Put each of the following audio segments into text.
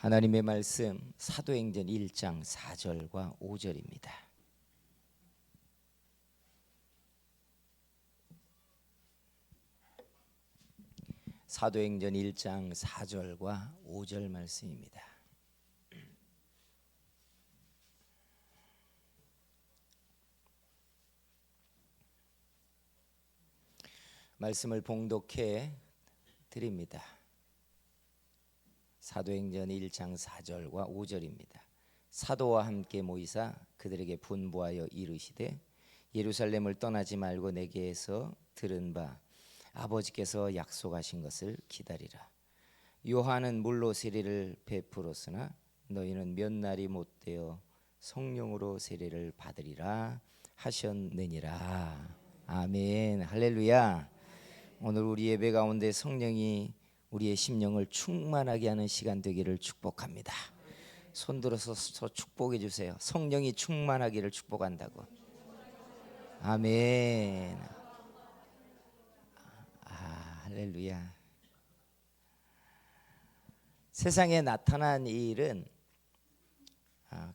하나님의 말씀 사도행전 1장 4절과 5절입니다. 사도행전 1장 4절과 5절 말씀입니다. 말씀을 봉독해 드립니다. 사도행전 1장 4절과 5절입니다. 사도와 함께 모이사 그들에게 분부하여 이르시되 예루살렘을 떠나지 말고 내게서 들은 바 아버지께서 약속하신 것을 기다리라. 요한은 물로 세례를 베풀었으나 너희는 몇 날이 못되어 성령으로 세례를 받으리라 하셨느니라. 아멘. 할렐루야. 오늘 우리 예배 가운데 성령이 우리의 심령을 충만하게 하는 시간 되기를 축복합니다. 손들어서 축복해 주세요. 성령이 충만하기를 축복한다고. 아멘. 할렐루야. 세상에 나타난 이 일은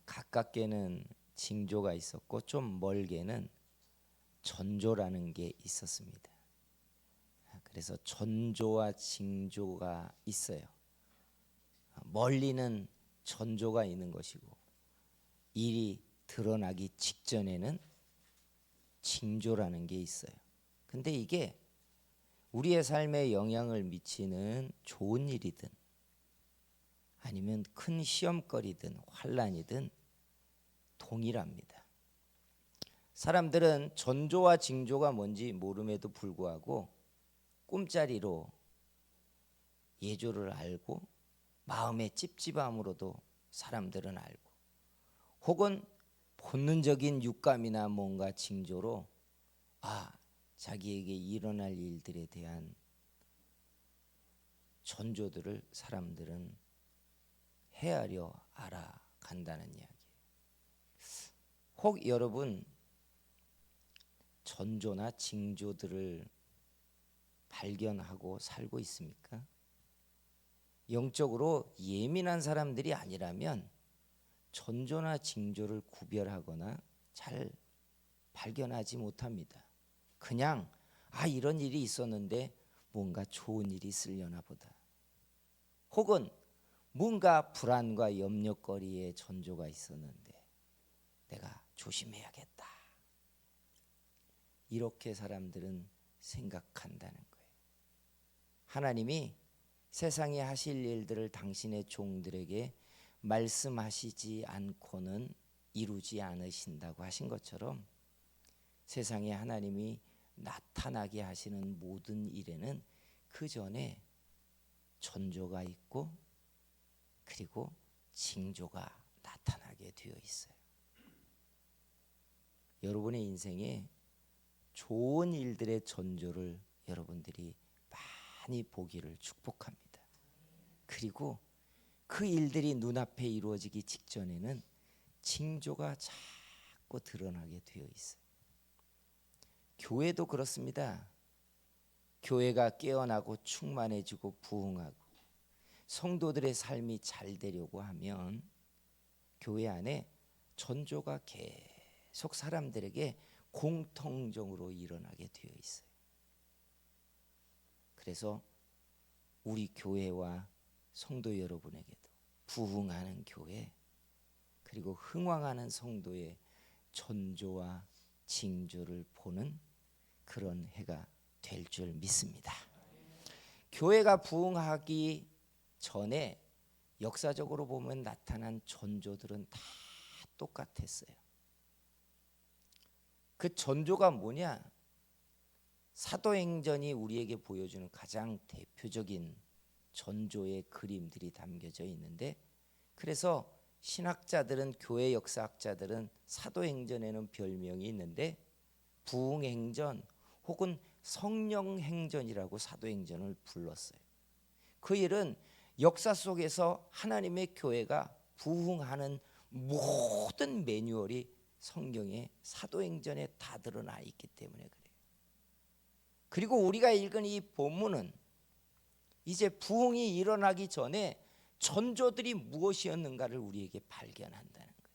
가깝게는 징조가 있었고 좀 멀게는 전조라는 게 있었습니다. 그래서 전조와 징조가 있어요. 멀리는 전조가 있는 것이고 일이 드러나기 직전에는 징조라는 게 있어요. 근데 이게 우리의 삶에 영향을 미치는 좋은 일이든 아니면 큰 시험거리든 환난이든 동일합니다. 사람들은 전조와 징조가 뭔지 모름에도 불구하고 꿈자리로 예조를 알고 마음의 찝찝함으로도 사람들은 알고 혹은 본능적인 육감이나 뭔가 징조로 자기에게 일어날 일들에 대한 전조들을 사람들은 헤아려 알아간다는 이야기예요. 혹 여러분 전조나 징조들을 발견하고 살고 있습니까? 영적으로 예민한 사람들이 아니라면 전조나 징조를 구별하거나 잘 발견하지 못합니다. 그냥 이런 일이 있었는데 뭔가 좋은 일이 있으려나 보다. 혹은 뭔가 불안과 염려거리의 전조가 있었는데 내가 조심해야겠다. 이렇게 사람들은 생각한다는 거예요. 하나님이 세상에 하실 일들을 당신의 종들에게 말씀하시지 않고는 이루지 않으신다고 하신 것처럼 세상에 하나님이 나타나게 하시는 모든 일에는 그 전에 전조가 있고 그리고 징조가 나타나게 되어 있어요. 여러분의 인생에 좋은 일들의 전조를 여러분들이 많이 보기를 축복합니다. 그리고 그 일들이 눈앞에 이루어지기 직전에는 징조가 자꾸 드러나게 되어 있어요. 교회도 그렇습니다. 교회가 깨어나고 충만해지고 부흥하고 성도들의 삶이 잘 되려고 하면 교회 안에 전조가 계속 사람들에게 공통적으로 일어나게 되어 있어요. 그래서 우리 교회와 성도 여러분에게도 부흥하는 교회 그리고 흥왕하는 성도의 전조와 징조를 보는 그런 해가 될 줄 믿습니다. 교회가 부흥하기 전에 역사적으로 보면 나타난 전조들은 다 똑같았어요. 그 전조가 뭐냐? 사도행전이 우리에게 보여주는 가장 대표적인 전조의 그림들이 담겨져 있는데 그래서 신학자들은 교회 역사학자들은 사도행전에는 별명이 있는데 부흥행전 혹은 성령행전이라고 사도행전을 불렀어요. 그 일은 역사 속에서 하나님의 교회가 부흥하는 모든 매뉴얼이 성경의 사도행전에 다 드러나 있기 때문에 그래요. 그리고 우리가 읽은 이 본문은 이제 부흥이 일어나기 전에 전조들이 무엇이었는가를 우리에게 발견한다는 거예요.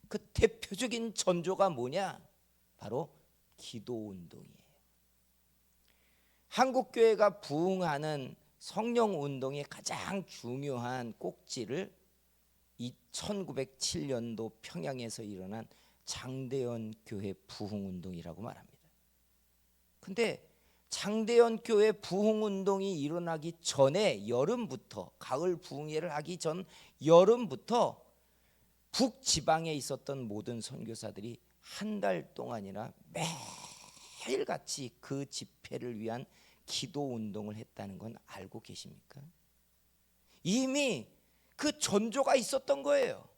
그 대표적인 전조가 뭐냐? 바로 기도운동이에요. 한국교회가 부흥하는 성령운동의 가장 중요한 꼭지를 1907년도 평양에서 일어난 장대현 교회 부흥운동이라고 말합니다. 근데 장대현 교회 부흥운동이 일어나기 전에 여름부터, 가을 부흥회를 하기 전 여름부터 북지방에 있었던 모든 선교사들이 한 달 동안이나 매일같이 그 집회를 위한 기도운동을 했다는 건 알고 계십니까? 이미 그 전조가 있었던 거예요.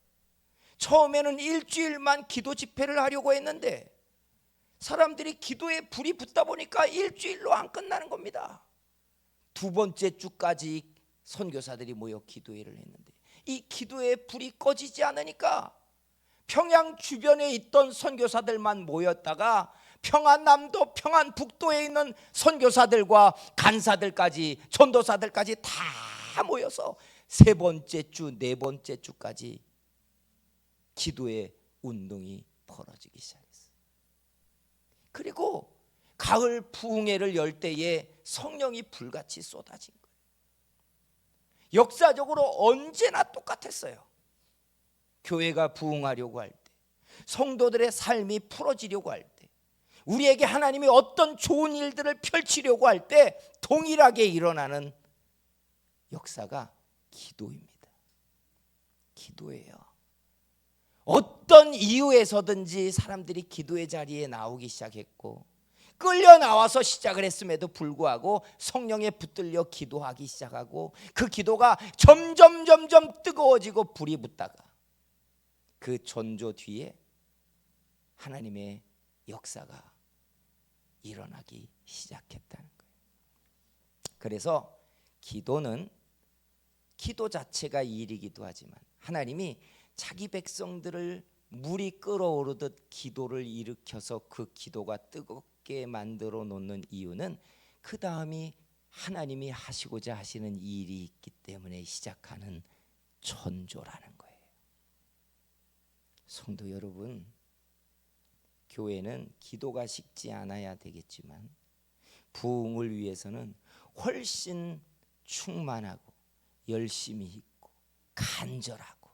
처음에는 일주일만 기도 집회를 하려고 했는데 사람들이 기도에 불이 붙다 보니까 일주일로 안 끝나는 겁니다. 두 번째 주까지 선교사들이 모여 기도회를 했는데 이 기도에 불이 꺼지지 않으니까 평양 주변에 있던 선교사들만 모였다가 평안남도, 평안북도에 있는 선교사들과 간사들까지, 전도사들까지 다 모여서 세 번째 주, 네 번째 주까지 기도의 운동이 벌어지기 시작했어요. 그리고 가을 부흥회를 열 때에 성령이 불같이 쏟아진 거예요. 역사적으로 언제나 똑같았어요. 교회가 부흥하려고 할 때, 성도들의 삶이 풀어지려고 할 때, 우리에게 하나님이 어떤 좋은 일들을 펼치려고 할 때 동일하게 일어나는 역사가 기도입니다. 기도예요. 어떤 이유에서든지 사람들이 기도의 자리에 나오기 시작했고 끌려 나와서 시작을 했음에도 불구하고 성령에 붙들려 기도하기 시작하고 그 기도가 점점 뜨거워지고 불이 붙다가 그 전조 뒤에 하나님의 역사가 일어나기 시작했다는 거예요. 그래서 기도는 기도 자체가 일이기도 하지만 하나님이 자기 백성들을 물이 끓어오르듯 기도를 일으켜서 그 기도가 뜨겁게 만들어 놓는 이유는 그 다음이 하나님이 하시고자 하시는 일이 있기 때문에 시작하는 전조라는 거예요. 성도 여러분, 교회는 기도가 식지 않아야 되겠지만 부흥을 위해서는 훨씬 충만하고 열심히 있고 간절하고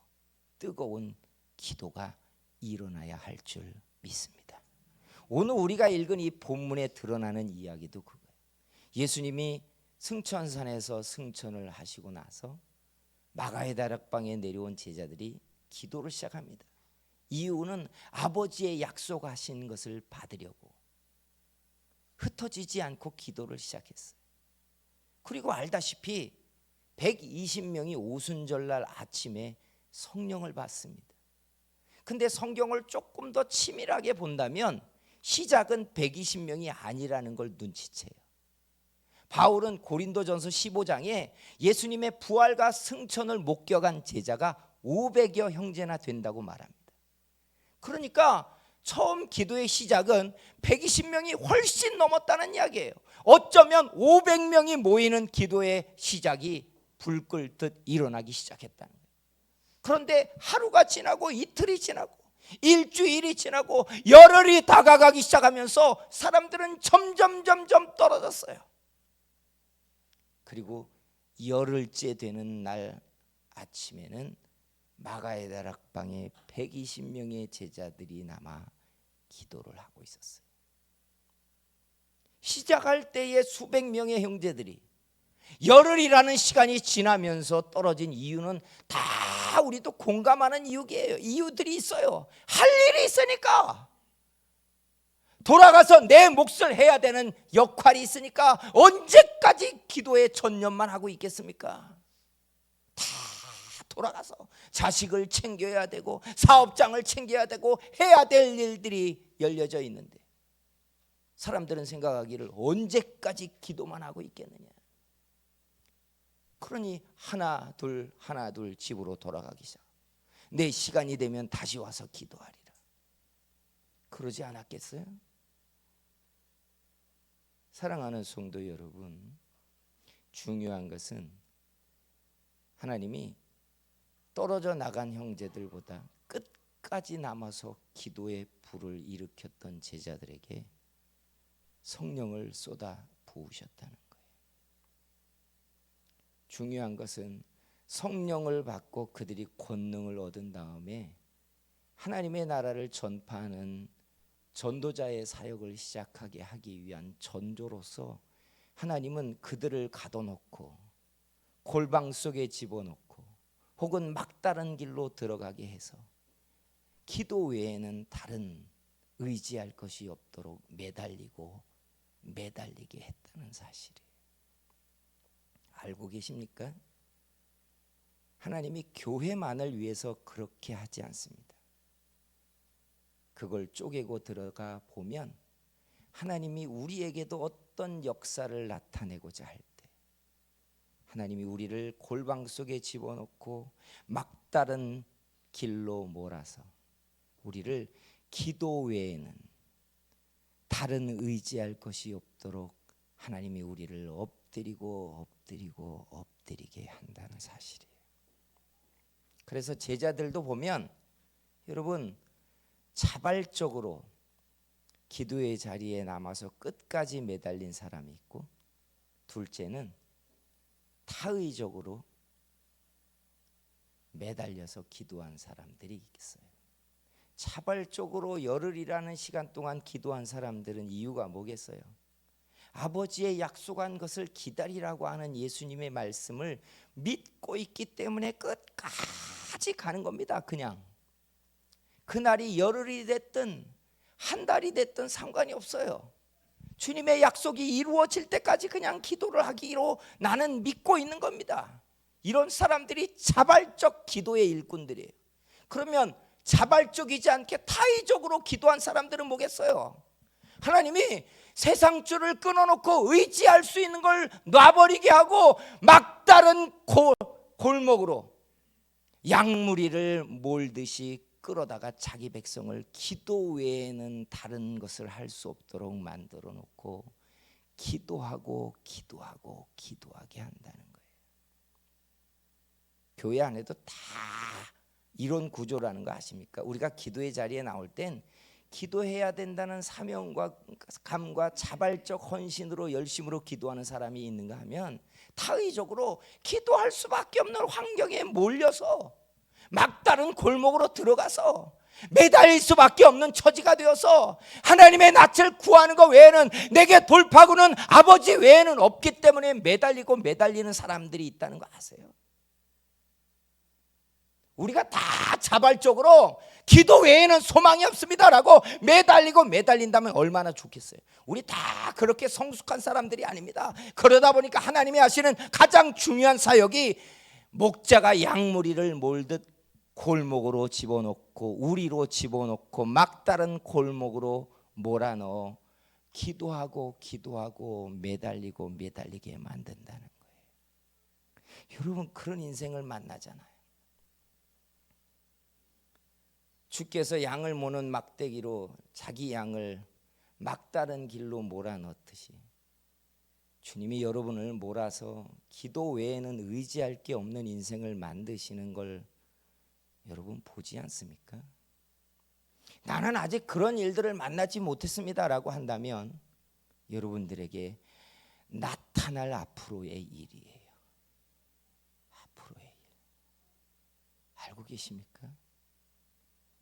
뜨거운 기도가 일어나야 할 줄 믿습니다. 오늘 우리가 읽은 이 본문에 드러나는 이야기도 그거예요. 예수님이 승천산에서 승천을 하시고 나서 마가의 다락방에 내려온 제자들이 기도를 시작합니다. 이유는 아버지의 약속하신 것을 받으려고 흩어지지 않고 기도를 시작했어요. 그리고 알다시피 120명이 오순절날 아침에 성령을 받습니다. 근데 성경을 조금 더 치밀하게 본다면 시작은 120명이 아니라는 걸 눈치채요. 바울은 고린도전서 15장에 예수님의 부활과 승천을 목격한 제자가 500여 형제나 된다고 말합니다. 그러니까 처음 기도의 시작은 120명이 훨씬 넘었다는 이야기예요. 어쩌면 500명이 모이는 기도의 시작이 불 끓듯 일어나기 시작했다는 거예요. 그런데 하루가 지나고 이틀이 지나고 일주일이 지나고 열흘이 다가가기 시작하면서 사람들은 점점 떨어졌어요. 그리고 열흘째 되는 날 아침에는 마가의 다락방에 120명의 제자들이 남아 기도를 하고 있었어요. 시작할 때의 수백 명의 형제들이 열흘이라는 시간이 지나면서 떨어진 이유는 다 우리도 공감하는 이유들이 있어요. 할 일이 있으니까, 돌아가서 내 몫을 해야 되는 역할이 있으니까 언제까지 기도에 전념만 하고 있겠습니까? 다 돌아가서 자식을 챙겨야 되고 사업장을 챙겨야 되고 해야 될 일들이 열려져 있는데 사람들은 생각하기를 언제까지 기도만 하고 있겠느냐. 그러니 하나 둘 집으로 돌아가기 시작. 내 시간이 되면 다시 와서 기도하리라. 그러지 않았겠어요? 사랑하는 성도 여러분, 중요한 것은 하나님이 떨어져 나간 형제들보다 끝까지 남아서 기도의 불을 일으켰던 제자들에게 성령을 쏟아 부으셨다는 거예요. 중요한 것은 성령을 받고 그들이 권능을 얻은 다음에 하나님의 나라를 전파하는 전도자의 사역을 시작하게 하기 위한 전조로서 하나님은 그들을 가둬놓고 골방 속에 집어넣고 혹은 막다른 길로 들어가게 해서 기도 외에는 다른 의지할 것이 없도록 매달리게 했다는 사실이에요. 알고 계십니까? 하나님이 교회만을 위해서 그렇게 하지 않습니다. 그걸 쪼개고 들어가 보면 하나님이 우리에게도 어떤 역사를 나타내고자 할 때 하나님이 우리를 골방 속에 집어넣고 막다른 길로 몰아서 우리를 기도 외에는 다른 의지할 것이 없도록 하나님이 우리를 엎드리게 한다는 사실이에요. 그래서 제자들도 보면 여러분 자발적으로 기도의 자리에 남아서 끝까지 매달린 사람이 있고, 둘째는 타의적으로 매달려서 기도한 사람들이 있어요. 자발적으로 열흘이라는 시간 동안 기도한 사람들은 이유가 뭐겠어요? 아버지의 약속한 것을 기다리라고 하는 예수님의 말씀을 믿고 있기 때문에 끝까지 가는 겁니다. 그냥 그날이 열흘이 됐든 한 달이 됐든 상관이 없어요. 주님의 약속이 이루어질 때까지 그냥 기도를 하기로 나는 믿고 있는 겁니다. 이런 사람들이 자발적 기도의 일꾼들이에요. 그러면 자발적이지 않게 타의적으로 기도한 사람들은 뭐겠어요? 하나님이 세상 줄을 끊어놓고 의지할 수 있는 걸 놔버리게 하고 막다른 골목으로 양무리를 몰듯이 끌어다가 자기 백성을 기도 외에는 다른 것을 할 수 없도록 만들어 놓고 기도하게 한다는 거예요. 교회 안에도 다 이런 구조라는 거 아십니까? 우리가 기도의 자리에 나올 땐 기도해야 된다는 사명과 감과 자발적 헌신으로 열심으로 기도하는 사람이 있는가 하면 타의적으로 기도할 수밖에 없는 환경에 몰려서 막다른 골목으로 들어가서 매달릴 수밖에 없는 처지가 되어서 하나님의 낯을 구하는 것 외에는 내게 돌파구는 아버지 외에는 없기 때문에 매달리는 사람들이 있다는 거 아세요? 우리가 다 자발적으로 기도 외에는 소망이 없습니다라고 매달린다면 얼마나 좋겠어요. 우리 다 그렇게 성숙한 사람들이 아닙니다. 그러다 보니까 하나님이 하시는 가장 중요한 사역이 목자가 양무리를 몰듯 골목으로 집어넣고 우리로 집어넣고 막다른 골목으로 몰아넣어 기도하고 매달리게 만든다는 거예요. 여러분 그런 인생을 만나잖아요. 주께서 양을 모는 막대기로 자기 양을 막다른 길로 몰아넣듯이 주님이 여러분을 몰아서 기도 외에는 의지할 게 없는 인생을 만드시는 걸 여러분 보지 않습니까? 나는 아직 그런 일들을 만나지 못했습니다라고 한다면 여러분들에게 나타날 앞으로의 일이에요. 앞으로의 일. 알고 계십니까?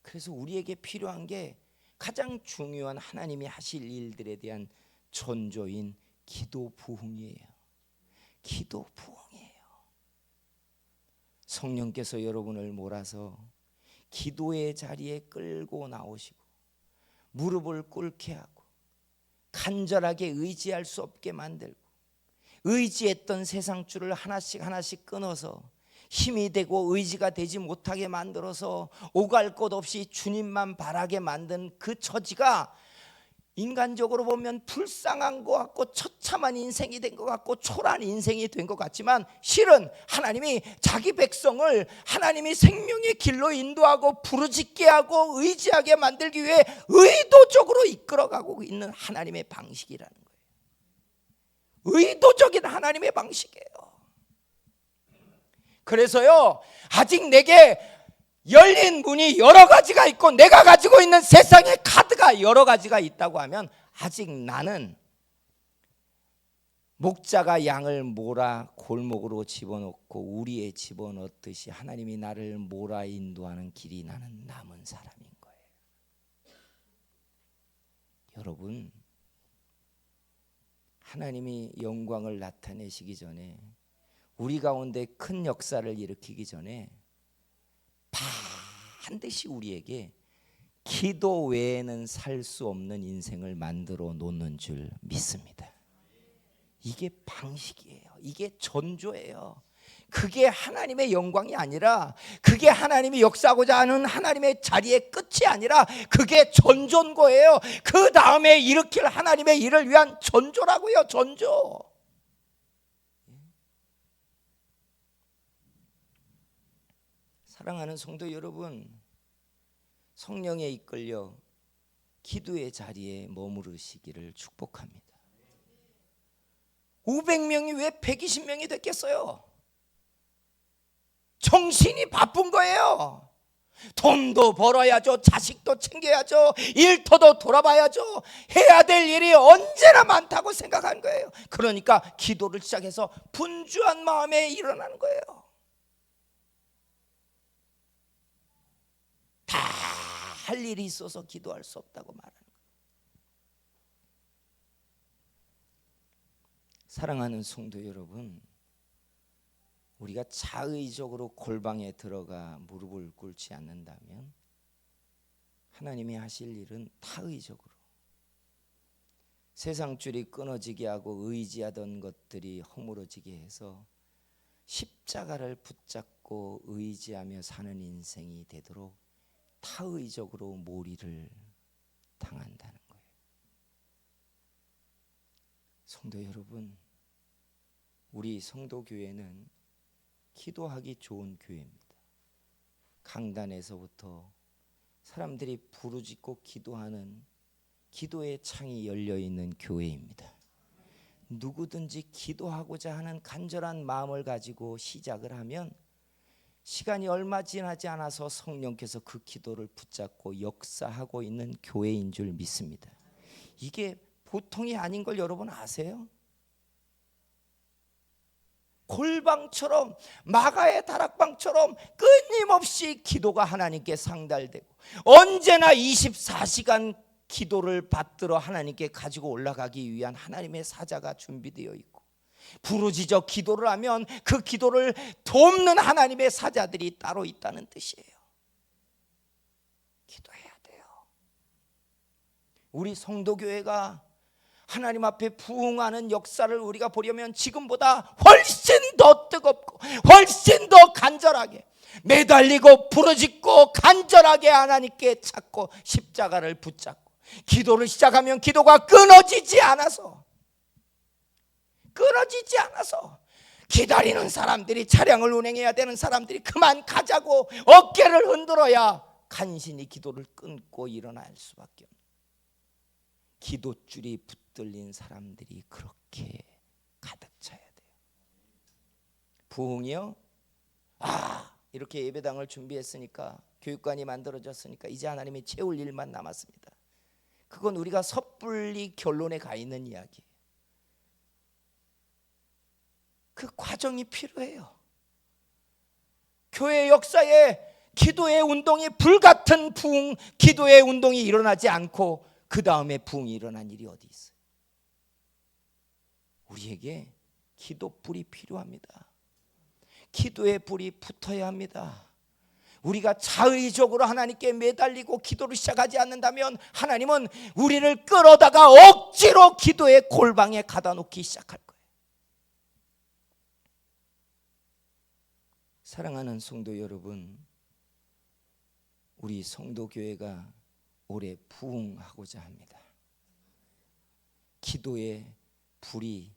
그래서 우리에게 필요한 게 가장 중요한 하나님이 하실 일들에 대한 전조인 기도 부흥이에요. 기도 부흥이에요. 성령께서 여러분을 몰아서 기도의 자리에 끌고 나오시고 무릎을 꿇게 하고 간절하게 의지할 수 없게 만들고 의지했던 세상 줄을 하나씩 끊어서 힘이 되고 의지가 되지 못하게 만들어서 오갈 곳 없이 주님만 바라게 만든 그 처지가 인간적으로 보면 불쌍한 것 같고 처참한 인생이 된 것 같고 초라한 인생이 된 것 같지만 실은 하나님이 자기 백성을 하나님이 생명의 길로 인도하고 부르짖게 하고 의지하게 만들기 위해 의도적으로 이끌어가고 있는 하나님의 방식이라는 거예요. 의도적인 하나님의 방식이에요. 그래서요, 아직 내게 열린 문이 여러 가지가 있고 내가 가지고 있는 세상의 카드가 여러 가지가 있다고 하면 아직 나는 목자가 양을 몰아 골목으로 집어넣고 우리에 집어넣듯이 하나님이 나를 몰아 인도하는 길이 나는 남은 사람인 거예요. 여러분, 하나님이 영광을 나타내시기 전에, 우리 가운데 큰 역사를 일으키기 전에 반드시 우리에게 기도 외에는 살 수 없는 인생을 만들어 놓는 줄 믿습니다. 이게 방식이에요. 이게 전조예요. 그게 하나님의 영광이 아니라, 그게 하나님이 역사하고자 하는 하나님의 자리의 끝이 아니라 그게 전조인 거예요. 그 다음에 일으킬 하나님의 일을 위한 전조라고요. 전조. 사랑하는 성도 여러분, 성령에 이끌려 기도의 자리에 머무르시기를 축복합니다. 500명이 왜 120명이 됐겠어요? 정신이 바쁜 거예요. 돈도 벌어야죠. 자식도 챙겨야죠. 일터도 돌아봐야죠. 해야 될 일이 언제나 많다고 생각한 거예요. 그러니까 기도를 시작해서 분주한 마음에 일어나는 거예요. 다 할 일이 있어서 기도할 수 없다고 말하는 거예요. 사랑하는 성도 여러분, 우리가 자의적으로 골방에 들어가 무릎을 꿇지 않는다면 하나님이 하실 일은 타의적으로, 세상 줄이 끊어지게 하고 의지하던 것들이 허물어지게 해서 십자가를 붙잡고 의지하며 사는 인생이 되도록 타의적으로 몰이를 당한다는 거예요. 성도 여러분, 우리 성도교회는 기도하기 좋은 교회입니다. 강단에서부터 사람들이 부르짖고 기도하는 기도의 창이 열려있는 교회입니다. 누구든지 기도하고자 하는 간절한 마음을 가지고 시작을 하면 시간이 얼마 지나지 않아서 성령께서 그 기도를 붙잡고 역사하고 있는 교회인 줄 믿습니다. 이게 보통이 아닌 걸 여러분 아세요? 골방처럼, 마가의 다락방처럼 끊임없이 기도가 하나님께 상달되고 언제나 24시간 기도를 받들어 하나님께 가지고 올라가기 위한 하나님의 사자가 준비되어 있고, 부르짖어 기도를 하면 그 기도를 돕는 하나님의 사자들이 따로 있다는 뜻이에요. 기도해야 돼요. 우리 성도교회가 하나님 앞에 부응하는 역사를 우리가 보려면 지금보다 훨씬 더 뜨겁고 훨씬 더 간절하게 매달리고 부르짖고 간절하게 하나님께 찾고 십자가를 붙잡고 기도를 시작하면 기도가 끊어지지 않아서 기다리는 사람들이, 차량을 운행해야 되는 사람들이 그만 가자고 어깨를 흔들어야 간신히 기도를 끊고 일어날 수밖에 없는, 기도줄이 붙들린 사람들이 그렇게 가득 차야 돼요. 부흥이요? 이렇게 예배당을 준비했으니까, 교육관이 만들어졌으니까 이제 하나님이 채울 일만 남았습니다. 그건 우리가 섣불리 결론에 가 있는 이야기예요. 그 과정이 필요해요. 교회 역사에 기도의 운동이, 불같은 부흥, 기도의 운동이 일어나지 않고 그 다음에 부흥이 일어난 일이 어디 있어요? 우리에게 기도 불이 필요합니다. 기도의 불이 붙어야 합니다. 우리가 자의적으로 하나님께 매달리고 기도를 시작하지 않는다면 하나님은 우리를 끌어다가 억지로 기도의 골방에 가다 놓기 시작할 거예요. 사랑하는 성도 여러분, 우리 성도교회가 올해 부흥하고자 합니다. 기도의 불이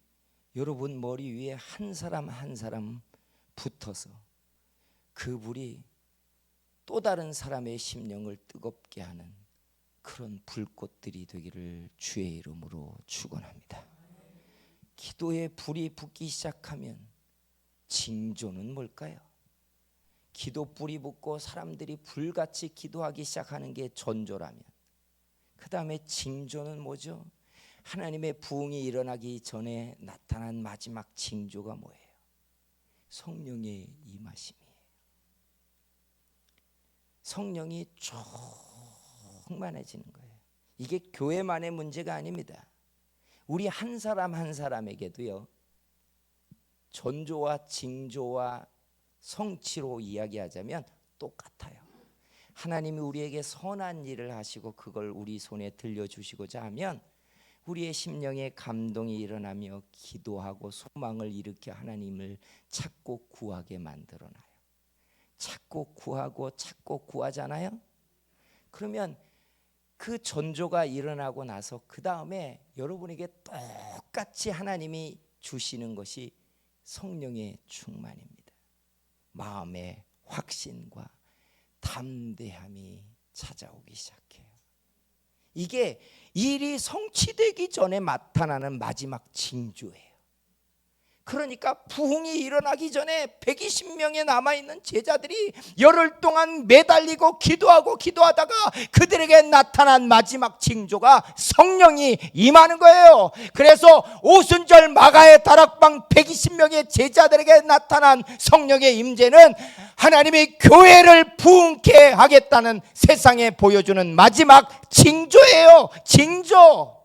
여러분 머리 위에 한 사람 한 사람 붙어서 그 불이 또 다른 사람의 심령을 뜨겁게 하는 그런 불꽃들이 되기를 주의 이름으로 축원합니다. 기도의 불이 붙기 시작하면 징조는 뭘까요? 기도 불이 붙고 사람들이 불같이 기도하기 시작하는 게 전조라면, 그 다음에 징조는 뭐죠? 하나님의 부흥이 일어나기 전에 나타난 마지막 징조가 뭐예요? 성령의 임하심이에요. 성령이 충만해지는 거예요. 이게 교회만의 문제가 아닙니다. 우리 한 사람 한 사람에게도요, 전조와 징조와 성취로 이야기하자면 똑같아요. 하나님이 우리에게 선한 일을 하시고 그걸 우리 손에 들려주시고자 하면 우리의 심령에 감동이 일어나며 기도하고 소망을 일으켜 하나님을 찾고 구하게 만들어놔요. 찾고 구하고 찾고 구하잖아요. 그러면 그 전조가 일어나고 나서 그 다음에 여러분에게 똑같이 하나님이 주시는 것이 성령의 충만입니다. 마음의 확신과 담대함이 찾아오기 시작해요. 이게 일이 성취되기 전에 나타나는 마지막 징조예요. 그러니까 부흥이 일어나기 전에 120명에 남아있는 제자들이 열흘 동안 매달리고 기도하다가 그들에게 나타난 마지막 징조가 성령이 임하는 거예요. 그래서 오순절 마가의 다락방 120명의 제자들에게 나타난 성령의 임재는 하나님이 교회를 부흥케 하겠다는 세상에 보여주는 마지막 징조예요. 징조라고요.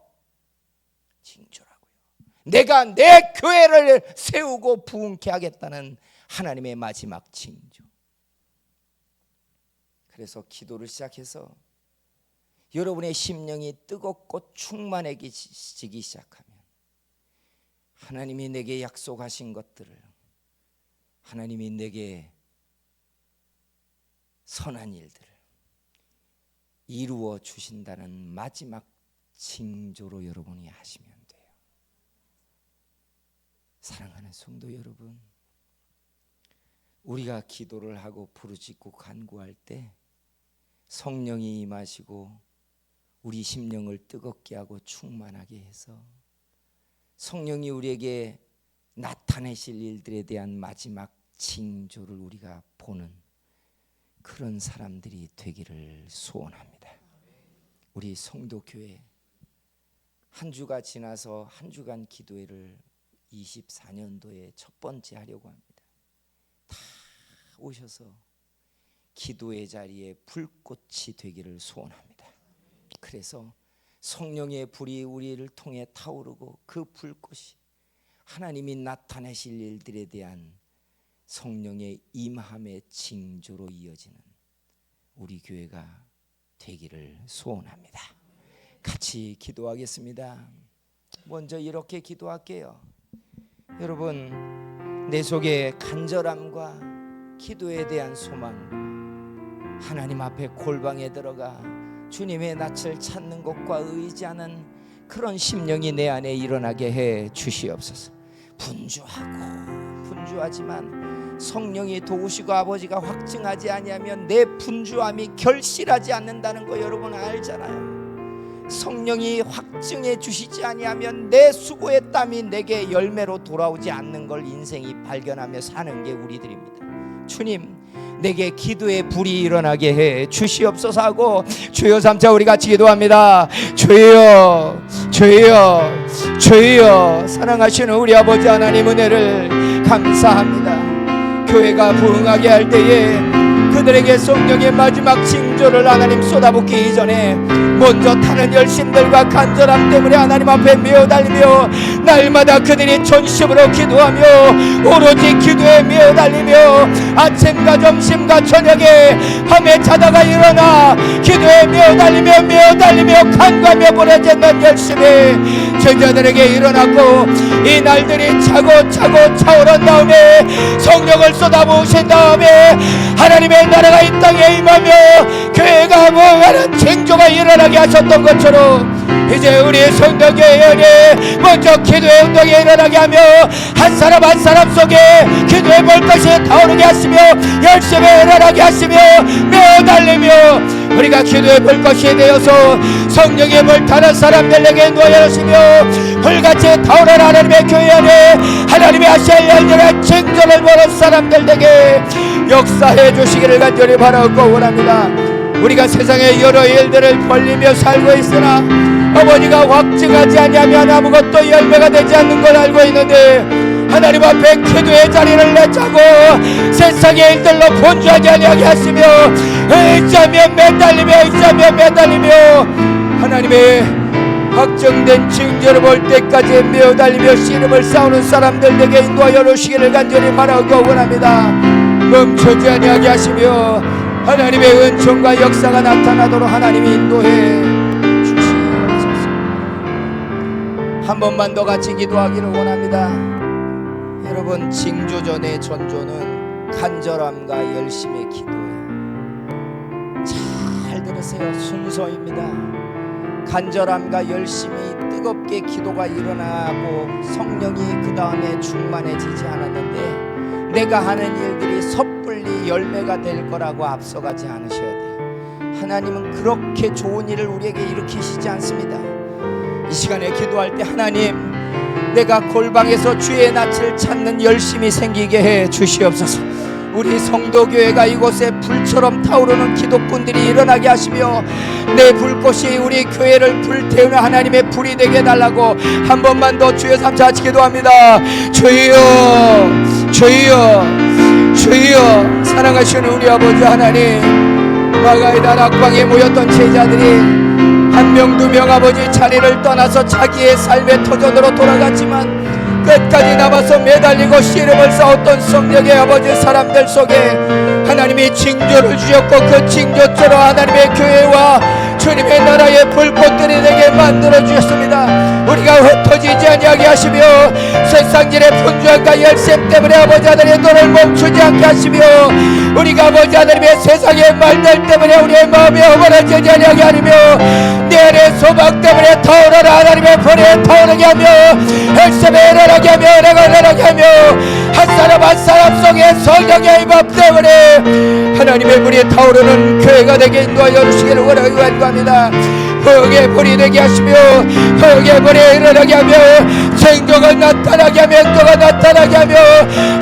내가 내 교회를 세우고 부흥케 하겠다는 하나님의 마지막 징조. 그래서 기도를 시작해서 여러분의 심령이 뜨겁고 충만해지기 시작하면 하나님이 내게 약속하신 것들을, 하나님이 내게 선한 일들을 이루어 주신다는 마지막 징조로 여러분이 하시면 돼요. 사랑하는 성도 여러분, 우리가 기도를 하고 부르짖고 간구할 때 성령이 임하시고 우리 심령을 뜨겁게 하고 충만하게 해서 성령이 우리에게 나타내실 일들에 대한 마지막 징조를 우리가 보는 그런 사람들이 되기를 소원합니다. 우리 성도교회 한 주가 지나서 한 주간 기도회를 24년도에 첫 번째 하려고 합니다. 다 오셔서 기도의 자리에 불꽃이 되기를 소원합니다. 그래서 성령의 불이 우리를 통해 타오르고 그 불꽃이 하나님이 나타내실 일들에 대한 성령의 임함의 징조로 이어지는 우리 교회가 되기를 소원합니다. 같이 기도하겠습니다. 먼저 이렇게 기도할게요. 여러분, 내 속에 간절함과 기도에 대한 소망, 하나님 앞에 골방에 들어가 주님의 낯을 찾는 것과 의지하는 그런 심령이 내 안에 일어나게 해 주시옵소서. 분주하지만 성령이 도우시고 아버지가 확증하지 아니하면 내 분주함이 결실하지 않는다는 거 여러분 알잖아요. 성령이 확증해 주시지 아니하면 내 수고의 땀이 내게 열매로 돌아오지 않는 걸 인생이 발견하며 사는 게 우리들입니다. 주님, 내게 기도의 불이 일어나게 해 주시옵소서 하고 주여 삼자 우리 같이 기도합니다. 주여, 주여, 주여. 사랑하시는 우리 아버지 하나님 은혜를 감사합니다. 교회가 부흥하게 할 때에 그들에게 성령의 마지막 징조를 하나님 쏟아붓기 이전에 먼저 타는 열심들과 간절함 때문에 하나님 앞에 메어달리며 날마다 그들이 전심으로 기도하며 오로지 기도에 메어달리며 아침과 점심과 저녁에 밤에 자다가 일어나 기도에 메어달리며 간구하며 보내짓는 열심이 제자들에게 일어났고 이 날들이 차고 차오른 다음에 성령을 쏟아부으신 다음에 하나님의 나라가 이 땅에 임하며 교회가 부흥하는 징조가 일어나게 하셨던 것처럼 이제 우리 성도교회에 먼저 기도의 운동이 일어나게 하며 한 사람 한 사람 속에 기도의 볼것이 타오르게 하시며 열심히 일어나게 하시며 매어달리며 우리가 기도의 볼것이 되어서 성령의 불 타는 사람들에게 놓여주시며 불같이 타오르는 하나님의 교회 안에 하나님의 하실 열렬한 징조를 보는 사람들에게 역사해 주시기를 간절히 바라고 원합니다. 우리가 세상의 여러 일들을 벌리며 살고 있으나 아버지가 확증하지 아니하면 아무것도 열매가 되지 않는 걸 알고 있는데 하나님 앞에 기도의 자리를 내자고 세상의 일들로 본주하지 아니하게 하시며 의자며 매달리며 하나님의 확정된 징조를 볼 때까지 매어달리며 씨름을 싸우는 사람들에게 인도하여 주시기를 간절히 바라고 원합니다. 멈추지 아니하게 하시며 하나님의 은총과 역사가 나타나도록 하나님이 인도해 주시옵소서. 한 번만 더 같이 기도하기를 원합니다. 여러분, 징조 전의 전조는 간절함과 열심의 기도예요. 잘 들으세요. 순서입니다. 간절함과 열심히 뜨겁게 기도가 일어나고 성령이 그 다음에 충만해지지 않았는데 내가 하는 일들이 섣불리 열매가 될 거라고 앞서가지 않으셔야 돼요. 하나님은 그렇게 좋은 일을 우리에게 일으키시지 않습니다. 이 시간에 기도할 때 하나님, 내가 골방에서 주의 낯을 찾는 열심이 생기게 해 주시옵소서. 우리 성도교회가 이곳에 불처럼 타오르는 기독군들이 일어나게 하시며 내 불꽃이 우리 교회를 불태우는 하나님의 불이 되게 해달라고 한 번만 더 주여 삼차 기도합니다. 주여 주여 주여. 사랑하시는 우리 아버지 하나님, 마가의 다락방에 모였던 제자들이 한 명 두 명 아버지 자리를 떠나서 자기의 삶의 터전으로 돌아갔지만 끝까지 남아서 매달리고 씨름을 싸웠던 성령의 아버지 사람들 속에 하나님이 징조를 주셨고 그 징조처럼 하나님의 교회와 주님의 나라의 불꽃들이 되게 만들어 주셨습니다. 우리가 흩어지지 아니하게 하시며 세상일의 분주함과 열심 때문에 아버지 하나님의 눈을 멈추지 않게 하시며 우리가 아버지 하나님의 세상의 말들 때문에 우리의 마음이 허물어지지 아니하게 하며 내 안의 소망 때문에 타오르라 하나님의 불에 타오르게 하며 열심히 일어나게 하며 일어나게 하며 한 사람 한 사람 속에 성령의 임함 때문에 하나님의 불이 타오르는 교회가 되게 인도하여 주시기를 원하고 간구합니다. 허영의 불이 되게 하시며 허영의 불이 일어나게 하며 생조가 나타나게 하며 인도가 나타나게 하며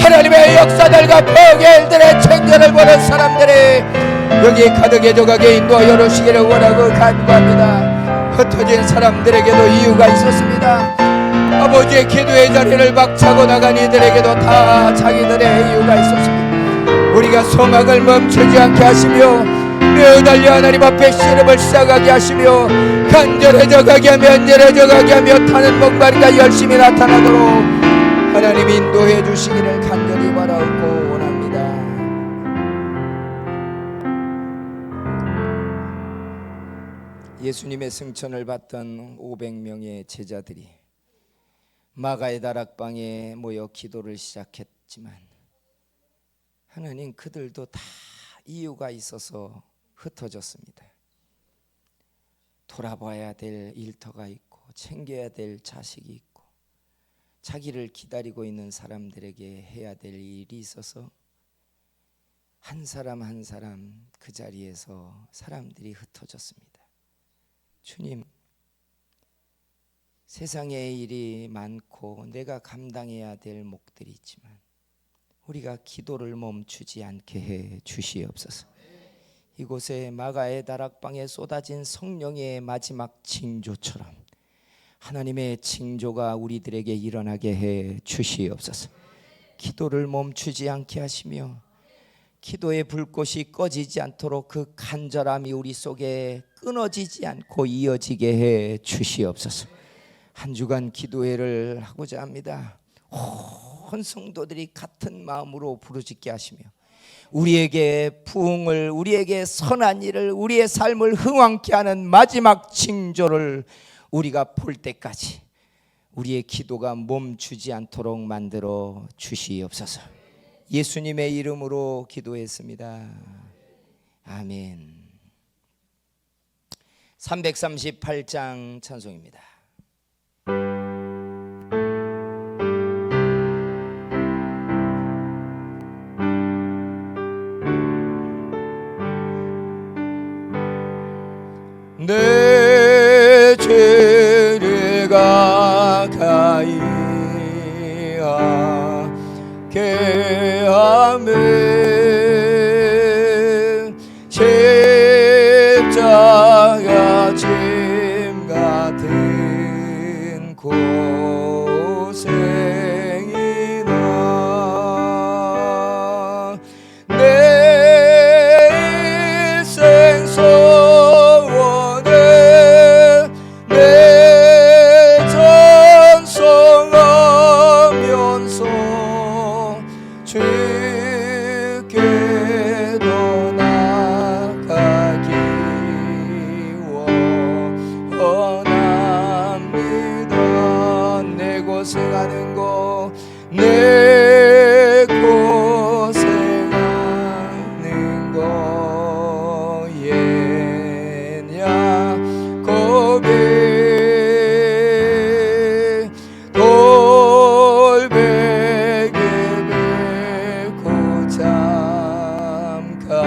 하나님의 역사들과 허영의 일들의 창조를 보는 사람들이 여기 가득해져 가게 인도하여 주시기를 원하고 간구합니다. 흩어진 사람들에게도 이유가 있었습니다. 아버지의 기도의 자리를 박차고 나간 이들에게도 다 자기들의 이유가 있었습니다. 우리가 소망을 멈추지 않게 하시며 매어달려 하나님 앞에 씨름을 시작하게 하시며 간절해져 가게 하며 연절해져 가게 하며 타는 목마리가 열심히 나타나도록 하나님 인도해 주시기를 간절히 바라고 원합니다. 예수님의 승천을 받던 500명의 제자들이 마가의 다락방에 모여 기도를 시작했지만 하나님 그들도 다 이유가 있어서 흩어졌습니다. 돌아봐야 될 일터가 있고 챙겨야 될 자식이 있고 자기를 기다리고 있는 사람들에게 해야 될 일이 있어서 한 사람 한 사람 그 자리에서 사람들이 흩어졌습니다. 주님, 세상의 일이 많고 내가 감당해야 될 몫들이 있지만 우리가 기도를 멈추지 않게 해 주시옵소서. 이곳에 마가의 다락방에 쏟아진 성령의 마지막 징조처럼 하나님의 징조가 우리들에게 일어나게 해 주시옵소서. 기도를 멈추지 않게 하시며 기도의 불꽃이 꺼지지 않도록 그 간절함이 우리 속에 끊어지지 않고 이어지게 해 주시옵소서. 한 주간 기도회를 하고자 합니다. 온 성도들이 같은 마음으로 부르짖게 하시며 우리에게 부흥을, 우리에게 선한 일을, 우리의 삶을 흥왕케 하는 마지막 징조를 우리가 볼 때까지 우리의 기도가 멈추지 않도록 만들어 주시옵소서. 예수님의 이름으로 기도했습니다. 아멘. 338장 찬송입니다. 내 죄를 가까이하게 하며 십자가 짐 같은 고생이나 내 일생 소원에 내 전성하면서 주께 더 나아가기 원합니다. 내 고생하는 거, 내 고생하는 거 예냐 고비 돌베개 뱉고 잠갔습니다.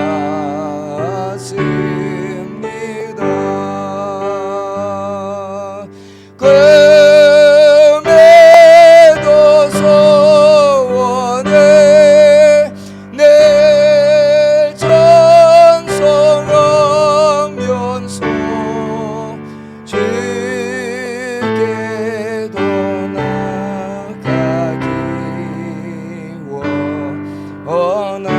꿈에도 소원해 내 전성하면서 주께 더 나아가기 원합니다.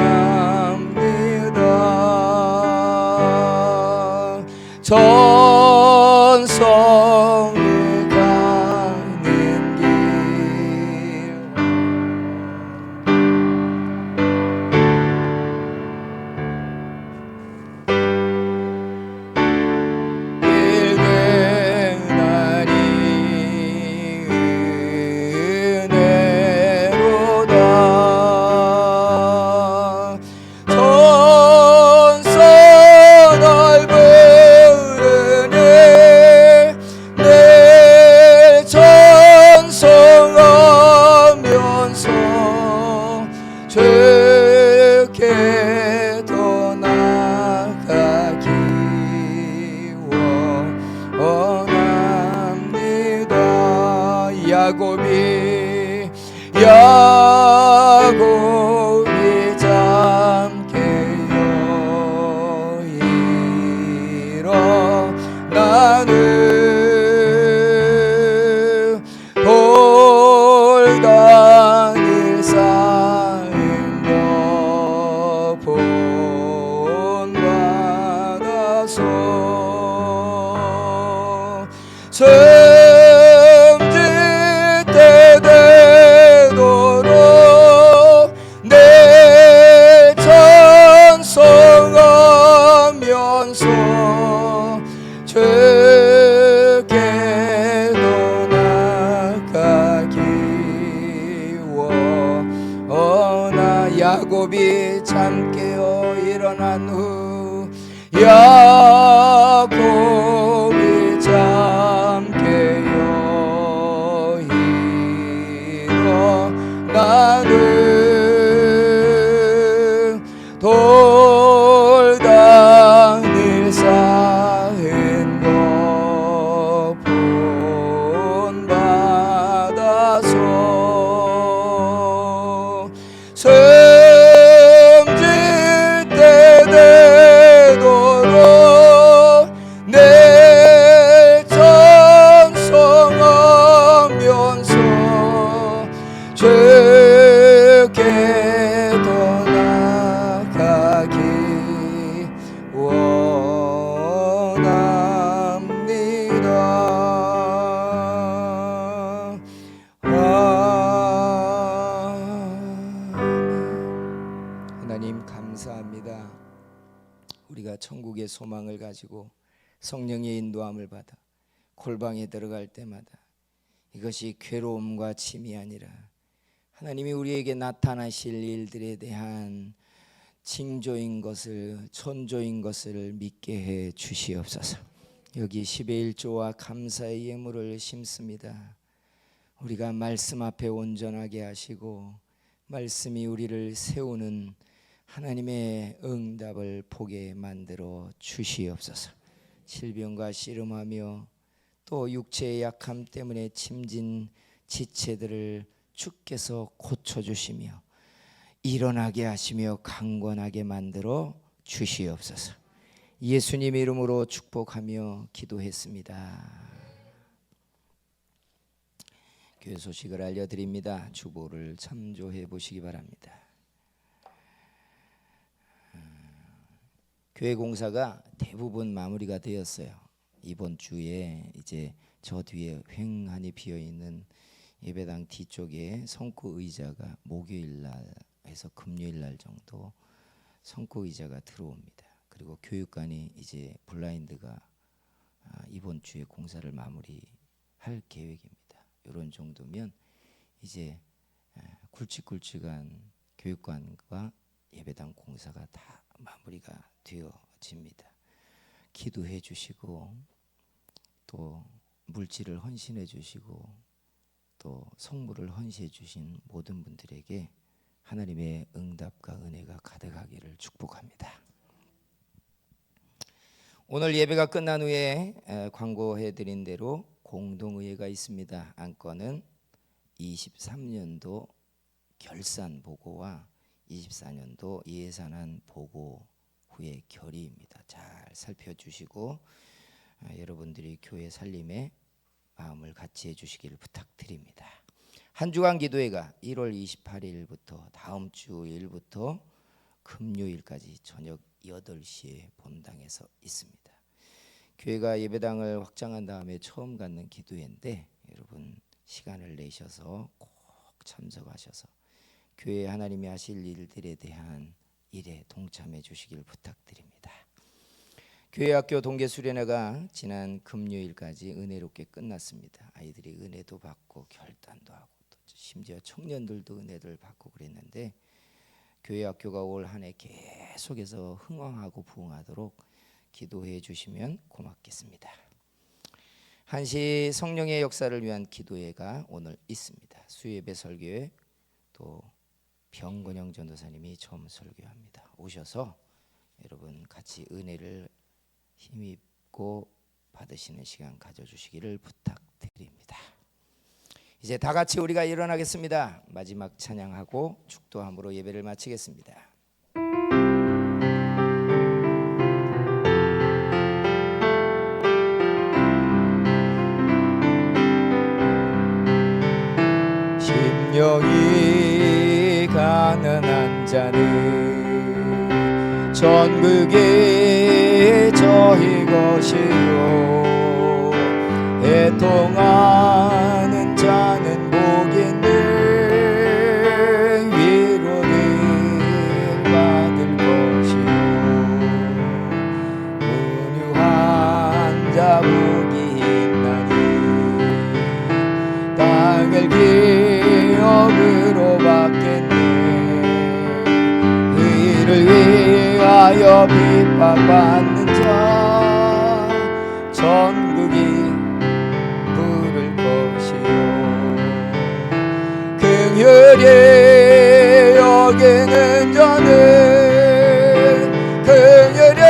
전성을 가는 길 일개 날이 은혜로다. 천사 날 부르네 내 전성하면서 주께 더 나아가기 원합니다. 야곱이 잠게요 일어나는 돌다닐 쌓인 거 본받아서 숨질 때 되도록 내 전성하면서 주께 더 나아가기 원하. 야곱이 잠 깨어 일어난 후 야곱이 잠 깨어 일어나는 돌다닐 쌓인 거 본받아서 숨질 때 되도록 내 전성하면서 주께 더 나아가기 원합니다. 하나님 감사합니다. 우리가 천국의 소망을 가지고 성령의 인도함을 받아 골방에 들어갈 때마다 이것이 괴로움과 짐이 아니라 하나님이 우리에게 나타나실 일들에 대한 징조인 것을, 천조인 것을 믿게 해 주시옵소서. 여기 10의 1조와 감사의 예물을 심습니다. 우리가 말씀 앞에 온전하게 하시고 말씀이 우리를 세우는 하나님의 응답을 보게 만들어 주시옵소서. 질병과 씨름하며 또 육체의 약함 때문에 짐진 지체들을 주께서 고쳐주시며 일어나게 하시며 강건하게 만들어 주시옵소서. 예수님 이름으로 축복하며 기도했습니다. 교회 소식을 알려드립니다. 주보를 참조해 보시기 바랍니다. 교회 공사가 대부분 마무리가 되었어요. 이번 주에 이제 저 뒤에 횡하니 비어 있는 예배당 뒤쪽에 성구 의자가 목요일 날에서 금요일 날 정도 성구 의자가 들어옵니다. 그리고 교육관이 이제 블라인드가 이번 주에 공사를 마무리할 계획입니다. 이런 정도면 이제 굵직굵직한 교육관과 예배당 공사가 다 마무리가 되어집니다. 기도해 주시고 또 물질을 헌신해 주시고 또 성물을 헌신해 주신 모든 분들에게 하나님의 응답과 은혜가 가득하기를 축복합니다. 오늘 예배가 끝난 후에 광고해 드린 대로 공동의회가 있습니다. 안건은 23년도 결산 보고와 24년도 예산안 보고 후의 결의입니다. 잘 살펴주시고 여러분들이 교회 살림에 마음을 같이 해주시기를 부탁드립니다. 한 주간 기도회가 1월 28일부터 다음 주일부터 금요일까지 저녁 8시에 본당에서 있습니다. 교회가 예배당을 확장한 다음에 처음 갖는 기도회인데 여러분 시간을 내셔서 꼭 참석하셔서 교회 하나님이 하실 일들에 대한 일에 동참해 주시길 부탁드립니다. 교회학교 동계수련회가 지난 금요일까지 은혜롭게 끝났습니다. 아이들이 은혜도 받고 결단도 하고 또 심지어 청년들도 은혜를 받고 그랬는데 교회학교가 올 한 해 계속해서 흥왕하고 부흥하도록 기도해 주시면 고맙겠습니다. 한시 성령의 역사를 위한 기도회가 오늘 있습니다. 수예배 설교회 또 병건영 전도사님이 처음 설교합니다. 오셔서 여러분 같이 은혜를 힘입고 받으시는 시간 가져주시기를 부탁드립니다. 이제 다 같이 우리가 일어나겠습니다. 마지막 찬양하고 축도함으로 예배를 마치겠습니다. 심령이 가난한 자는 전국에 저희 것이요 애통하는 자는 복인들 위로를 받을 것이요 온유한 자 복이 있나니 땅을 기업으로 받겠네 의를 위하여 핍박받는 자 전국이 부를 것이요 긍휼히 여기는 자는 긍휼히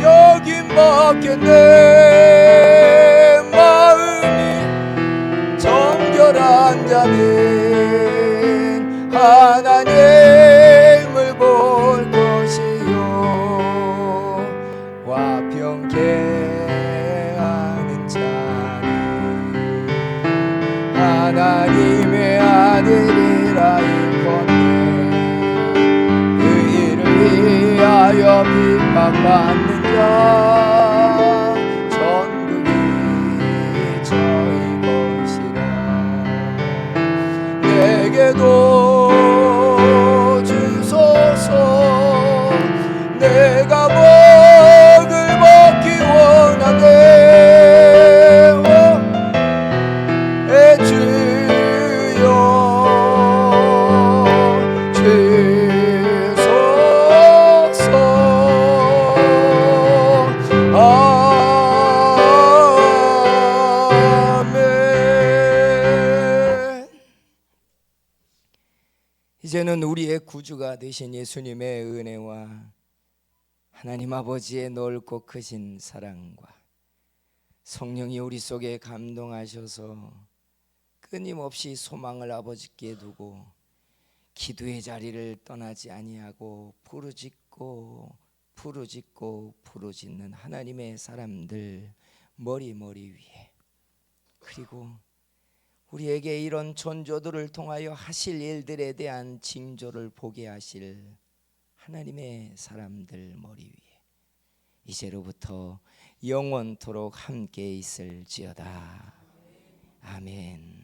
여김 받겠네 마음이 정결한 자는 하나님을 볼 것이요 화평케 하는 자는 하나님의 아들이라 일컫네 의를 위하여 핍박받는 자 전국이 저희 것이라 내게도 주소서 내가 복을 받기 원하네 주여 주소서 우리의 구주가 되신 예수님의 은혜와 하나님 아버지의 넓고 크신 사랑과 성령이 우리 속에 감동하셔서 끊임없이 소망을 아버지께 두고 기도의 자리를 떠나지 아니하고 부르짖고 부르짖는 하나님의 사람들 머리 위에, 그리고 우리에게 이런 전조들을 통하여 하실 일들에 대한 징조를 보게 하실 하나님의 사람들 머리 위에 이제로부터 영원토록 함께 있을지어다. 아멘.